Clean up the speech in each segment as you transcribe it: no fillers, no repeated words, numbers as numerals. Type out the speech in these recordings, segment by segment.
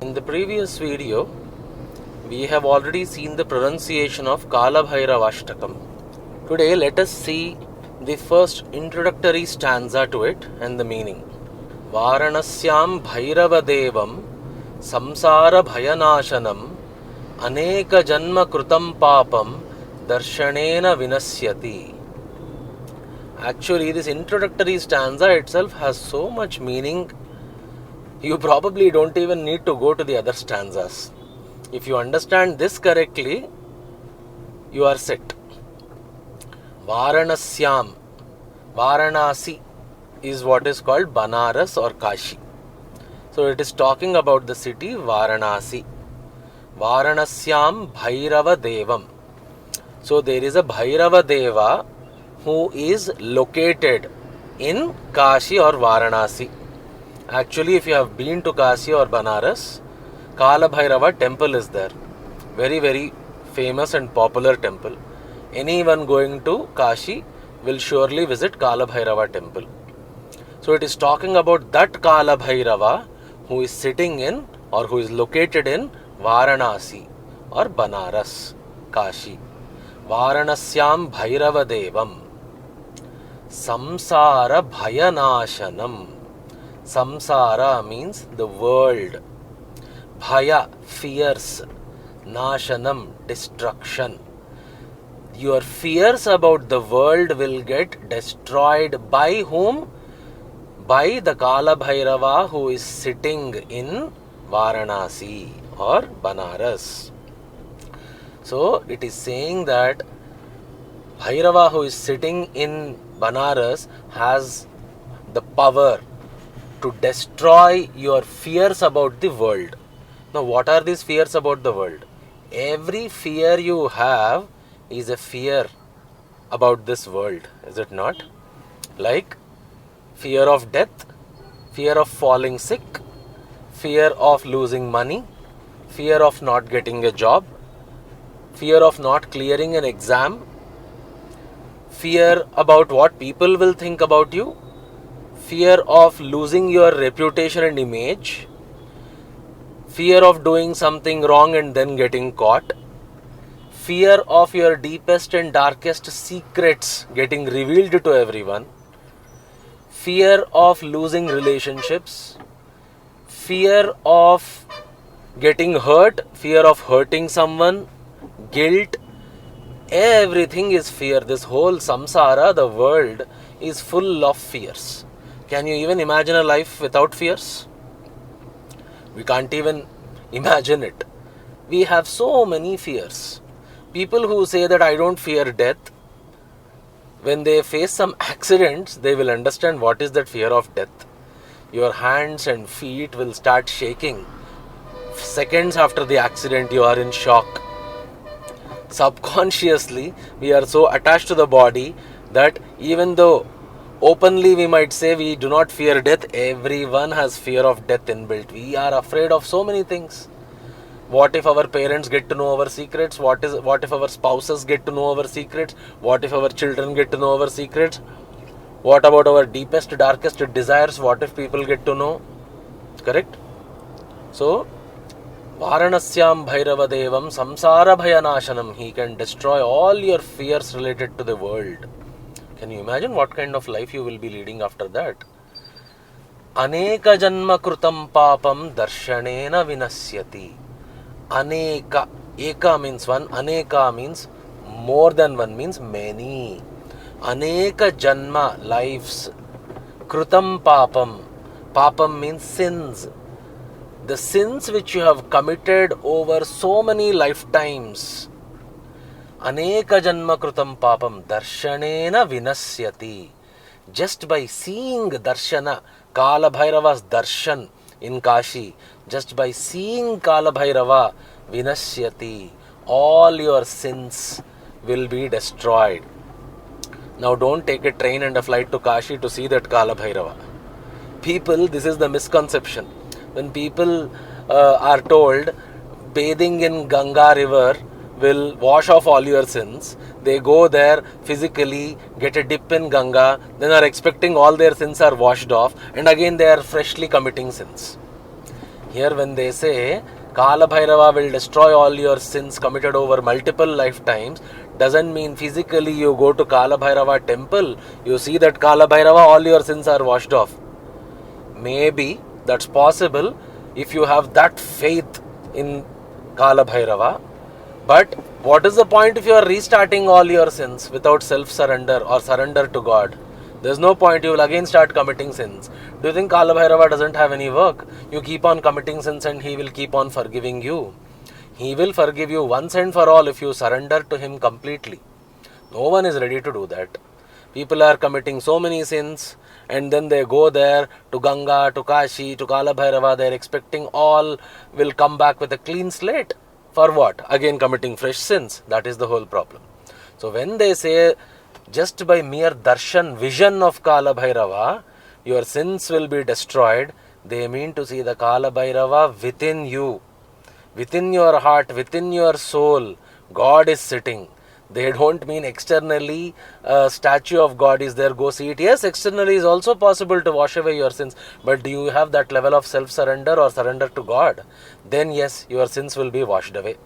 In the previous video, we have already seen the pronunciation of Kala Bhairava Ashtakam. Today, let us see the first introductory stanza to it and the meaning. Varanasyam Bhairava Devam Samsara Bhayanashanam Aneka Janma Krutam Papam Darshanena Vinasyati. Actually, this introductory stanza itself has so much meaning. You probably don't even need to go to the other stanzas. If you understand this correctly, you are set. Varanasyam. Varanasi is what is called Banaras or Kashi. So it is talking about the city Varanasi. Varanasyam Bhairava Devam. So there is a Bhairava Deva who is located in Kashi or Varanasi. Actually, if you have been to Kashi or Banaras, Kala Bhairava temple is there. Very, very famous and popular temple. Anyone going to Kashi will surely visit Kala Bhairava temple. So it is talking about that Kala Bhairava who is sitting in or who is located in Varanasi or Banaras, Kashi. Varanasyam Bhairava Devam. Samsara Bhayanashanam. Samsara means the world. Bhaya, fears. Nashanam, destruction. Your fears about the world will get destroyed by whom? By the Kala Bhairava who is sitting in Varanasi or Banaras. So it is saying that Bhairava who is sitting in Banaras has the power to destroy your fears about the world. Now, what are these fears about the world? Every fear you have is a fear about this world, is it not? Like fear of death, fear of falling sick, fear of losing money, fear of not getting a job, fear of not clearing an exam, fear about what people will think about you, fear of losing your reputation and image, fear of doing something wrong and then getting caught, fear of your deepest and darkest secrets getting revealed to everyone, fear of losing relationships, fear of getting hurt, fear of hurting someone, guilt. Everything is fear. This whole samsara, the world, is full of fears. Can you even imagine a life without fears? We can't even imagine it. We have so many fears. People who say that I don't fear death, when they face some accidents, they will understand what is that fear of death. Your hands and feet will start shaking. Seconds after the accident, you are in shock. Subconsciously, we are so attached to the body that even though openly we might say we do not fear death, everyone has fear of death inbuilt. We are afraid of so many things. What if our parents get to know our secrets? What if our spouses get to know our secrets? What if our children get to know our secrets? What about our deepest, darkest desires? What if people get to know? Correct? So, Varanasyam Bhairava Devam Samsara Bhayanashanam. He can destroy all your fears related to the world. Can you imagine what kind of life you will be leading after that? Aneka Janma Krutam Papam Darshanena Vinasyati. Aneka. Eka means one. Aneka means more than one, means many. Aneka Janma, lives. Krutam Papam. Papam means sins. The sins which you have committed over so many lifetimes. Aneka Janma Krutam Papam Darshanena Vinasyati. Just by seeing Darshana, Kala Bhairava's Darshan in Kashi, just by seeing Kala Bhairava Vinasyati, all your sins will be destroyed. Now don't take a train and a flight to Kashi to see that Kala Bhairava. People, this is the misconception. When people are told bathing in Ganga river will wash off all your sins, they go there physically, get a dip in Ganga, then are expecting all their sins are washed off, and again they are freshly committing sins. Here when they say Kala Bhairava will destroy all your sins committed over multiple lifetimes, doesn't mean physically you go to Kala Bhairava temple, you see that Kala Bhairava, all your sins are washed off. Maybe that's possible if you have that faith in Kala Bhairava. But what is the point if you are restarting all your sins without self-surrender or surrender to God? There's no point, you will again start committing sins. Do you think Kala Bhairava doesn't have any work? You keep on committing sins and he will keep on forgiving you. He will forgive you once and for all if you surrender to him completely. No one is ready to do that. People are committing so many sins and then they go there to Ganga, to Kashi, to Kala Bhairava. They are expecting all will come back with a clean slate. For what? Again committing fresh sins. That is the whole problem. So when they say just by mere darshan, vision of Kala Bhairava, your sins will be destroyed, they mean to see the Kala Bhairava within you. Within your heart, within your soul, God is sitting. They don't mean externally a statue of God is there, go see it. Yes, externally is also possible to wash away your sins. But do you have that level of self-surrender or surrender to God? Then yes, your sins will be washed away.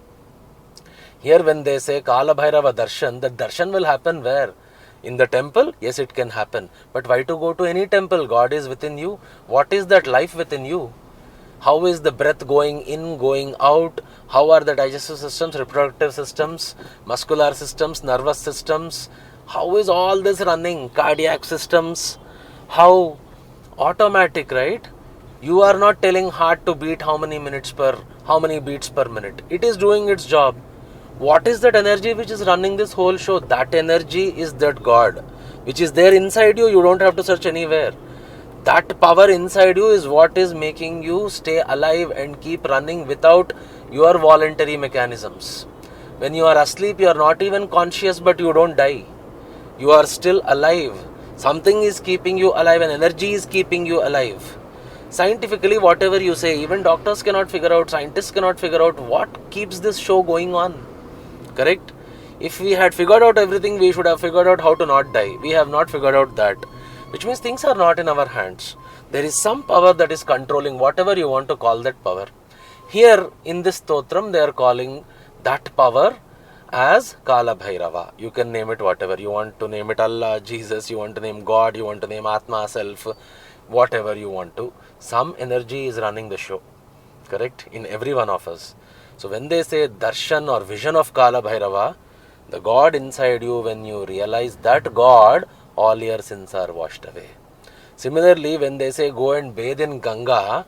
Here when they say Kala Bhairava Darshan, the darshan will happen where? In the temple? Yes, it can happen. But why to go to any temple? God is within you. What is that life within you? How is the breath going in, going out? How are the digestive systems, reproductive systems, muscular systems, nervous systems? How is all this running? Cardiac systems? How? Automatic, right? You are not telling heart to beat how many beats per minute. It is doing its job. What is that energy which is running this whole show? That energy is that God, which is there inside you. You don't have to search anywhere. That power inside you is what is making you stay alive and keep running without your voluntary mechanisms. When you are asleep, you are not even conscious, but you don't die. You are still alive. Something is keeping you alive and energy is keeping you alive. Scientifically, whatever you say, even doctors cannot figure out, scientists cannot figure out what keeps this show going on. Correct? If we had figured out everything, we should have figured out how to not die. We have not figured out that. Which means things are not in our hands. There is some power that is controlling whatever you want to call that power. Here in this stotram, they are calling that power as Kala Bhairava. You can name it whatever. You want to name it Allah, Jesus, you want to name God, you want to name Atma, Self, whatever you want to. Some energy is running the show. Correct? In every one of us. So when they say darshan or vision of Kala Bhairava, the God inside you, when you realize that God, all your sins are washed away. Similarly, when they say go and bathe in Ganga,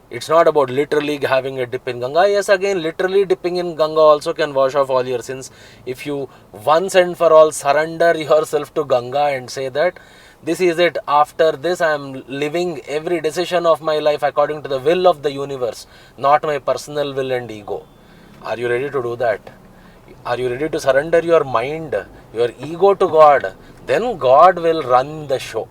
it's not about literally having a dip in Ganga. Yes, again, literally dipping in Ganga also can wash off all your sins. If you once and for all surrender yourself to Ganga and say that this is it, after this I am living every decision of my life according to the will of the universe, not my personal will and ego. Are you ready to do that? Are you ready to surrender your mind, your ego to God? Then God will run the show.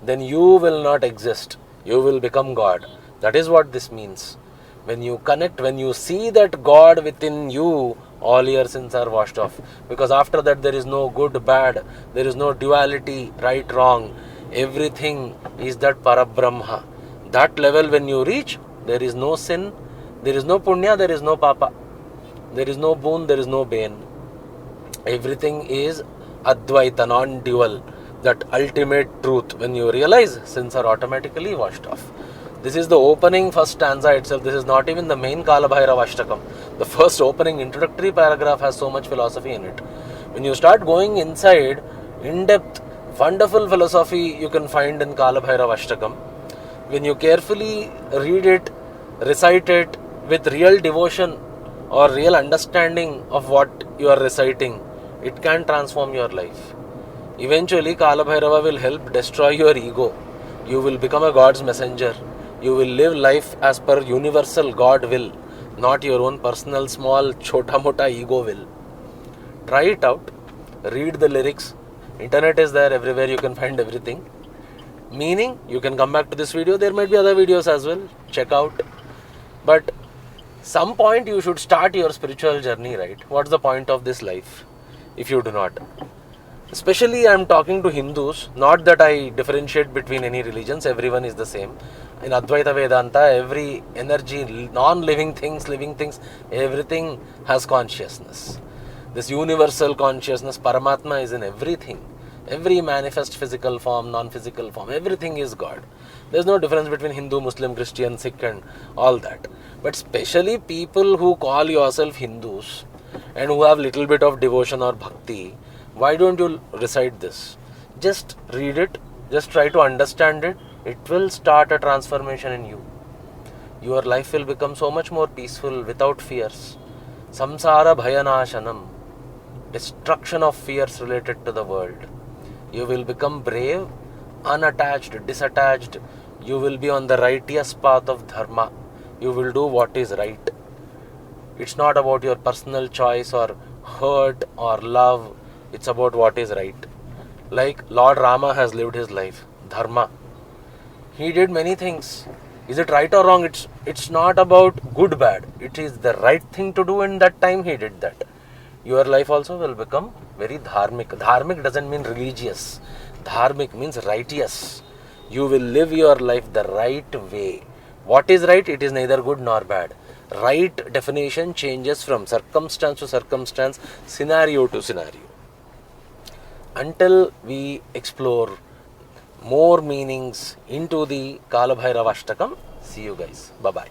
Then you will not exist. You will become God. That is what this means. When you connect, when you see that God within you, all your sins are washed off. Because after that there is no good, bad. There is no duality, right, wrong. Everything is that Parabrahma. That level when you reach, there is no sin, there is no punya, there is no papa. There is no boon, there is no bane. Everything is Advaita, non-dual, that ultimate truth. When you realize, sins are automatically washed off. This is the opening first stanza itself. This is not even the main Kala Bhairava Ashtakam. The first opening introductory paragraph has so much philosophy in it. When you start going inside, in-depth, wonderful philosophy you can find in Kala Bhairava Ashtakam. When you carefully read it, recite it with real devotion or real understanding of what you are reciting, it can transform your life. Eventually, Kala Bhairava will help destroy your ego. You will become a God's messenger. You will live life as per universal God will, not your own personal small chota mota ego will. Try it out. Read the lyrics. Internet is there everywhere. You can find everything. Meaning, you can come back to this video. There might be other videos as well. Check out. But some point you should start your spiritual journey, right? What's the point of this life if you do not? Especially I am talking to Hindus, not that I differentiate between any religions, everyone is the same. In Advaita Vedanta, every energy, non-living things, living things, everything has consciousness. This universal consciousness, Paramatma, is in everything. Every manifest physical form, non-physical form, everything is God. There's no difference between Hindu, Muslim, Christian, Sikh and all that. But especially people who call yourself Hindus and who have little bit of devotion or bhakti, why don't you recite this? Just read it, just try to understand it. It will start a transformation in you. Your life will become so much more peaceful without fears. Samsara Bhayanashanam, destruction of fears related to the world. You will become brave, unattached, disattached. You will be on the righteous path of dharma. You will do what is right. It's not about your personal choice or hurt or love. It's about what is right. Like Lord Rama has lived his life, dharma. He did many things. Is it right or wrong? It's not about good bad. It is the right thing to do, and that time he did that. Your life also will become very dharmic. Dharmic doesn't mean religious. Dharmic means righteous. You will live your life the right way. What is right? It is neither good nor bad. Right definition changes from circumstance to circumstance, scenario to scenario. Until we explore more meanings into the Kala Bhairava Ashtakam, see you guys. Bye-bye.